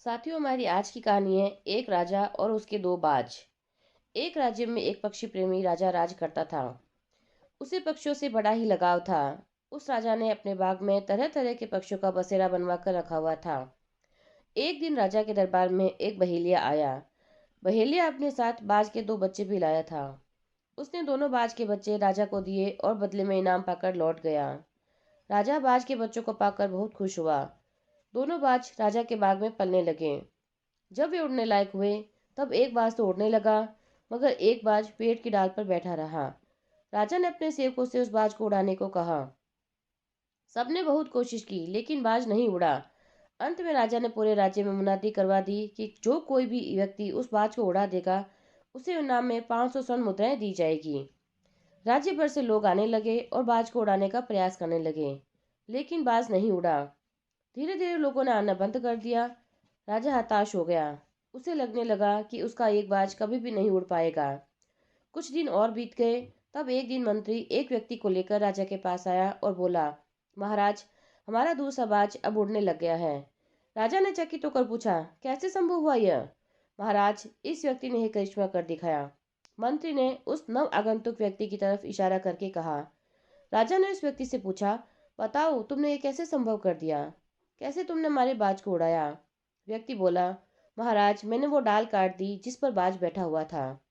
साथियों, हमारी आज की कहानी है एक राजा और उसके दो बाज। एक राज्य में एक पक्षी प्रेमी राजा राज करता था। उसे पक्षियों से बड़ा ही लगाव था। उस राजा ने अपने बाग में तरह तरह के पक्षियों का बसेरा बनवा कर रखा हुआ था। एक दिन राजा के दरबार में एक बहेलिया आया। बहेलिया अपने साथ बाज के दो बच्चे भी लाया था। उसने दोनों बाज के बच्चे राजा को दिए और बदले में इनाम पाकर लौट गया। राजा बाज के बच्चों को पाकर बहुत खुश हुआ। दोनों बाज राजा के बाग में पलने लगे। जब वे उड़ने लायक हुए, तब एक बाज तो उड़ने लगा, मगर एक बाज पेड़ की डाल पर बैठा रहा। राजा ने अपने सेवकों से उस बाज को उड़ाने को कहा। सबने बहुत कोशिश की, लेकिन बाज नहीं उड़ा। अंत में राजा ने पूरे राज्य में मुनादी करवा दी कि जो कोई भी व्यक्ति उस बाज को उड़ा देगा, उसे इनाम में 500 स्वर्ण मुद्राएं दी जाएगी। राज्य भर से लोग आने लगे और बाज को उड़ाने का प्रयास करने लगे, लेकिन बाज नहीं उड़ा। धीरे धीरे लोगों ने आना बंद कर दिया। राजा हताश हो गया। उसे लगने लगा कि उसका एक बाज कभी भी नहीं उड़ पाएगा। कुछ दिन और बीत गए। तब एक दिन मंत्री एक व्यक्ति को लेकर राजा के पास आया और बोला, महाराज, हमारा दूसरा बाज अब उड़ने लग गया है। राजा ने चकित होकर पूछा, कैसे संभव हुआ यह? महाराज, इस व्यक्ति ने यह करिश्मा कर दिखाया। मंत्री ने उस नव आगंतुक व्यक्ति की तरफ इशारा करके कहा। राजा ने उस व्यक्ति से पूछा, बताओ, तुमने ये कैसे संभव कर दिया? कैसे तुमने हमारे बाज को उड़ाया? व्यक्ति बोला, महाराज, मैंने वो डाल काट दी जिस पर बाज बैठा हुआ था।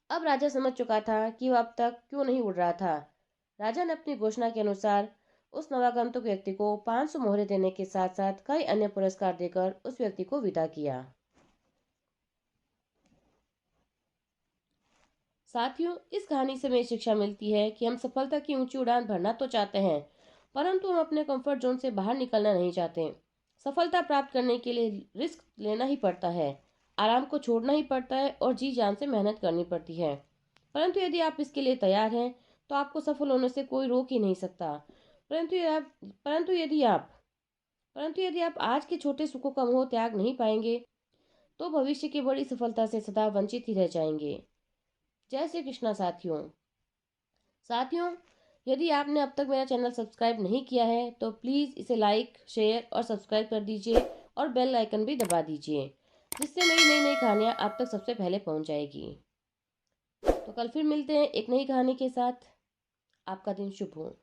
अब राजा समझ चुका था कि वह अब तक क्यों नहीं उड़ रहा था। राजा ने अपनी घोषणा के अनुसार उस नवागंतुक व्यक्ति को 500 मोहरे देने के साथ साथ कई अन्य पुरस्कार देकर उस व्यक्ति को विदा किया। साथियों, इस कहानी से हमें शिक्षा मिलती है कि हम सफलता की ऊंची उड़ान भरना तो चाहते हैं, परंतु हम अपने कंफर्ट जोन से बाहर निकलना नहीं चाहते। सफलता प्राप्त करने के लिए रिस्क लेना ही पड़ता है, आराम को छोड़ना ही पड़ता है और जी जान से मेहनत करनी पड़ती है। परंतु यदि आप इसके लिए तैयार हैं, तो आपको सफल होने से कोई रोक ही नहीं सकता। परंतु यदि आप परंतु यदि आप परंतु यदि आप आज के छोटे सुखों का मोह त्याग नहीं पाएंगे, तो भविष्य की बड़ी सफलता से सदा वंचित ही रह जाएंगे। जय श्री कृष्णा। साथियों, यदि आपने अब तक मेरा चैनल सब्सक्राइब नहीं किया है, तो प्लीज़ इसे लाइक, शेयर और सब्सक्राइब कर दीजिए और बेल आइकन भी दबा दीजिए, जिससे मेरी नई नई कहानियाँ आप तक सबसे पहले पहुँच जाएगी। तो कल फिर मिलते हैं एक नई कहानी के साथ। आपका दिन शुभ हो।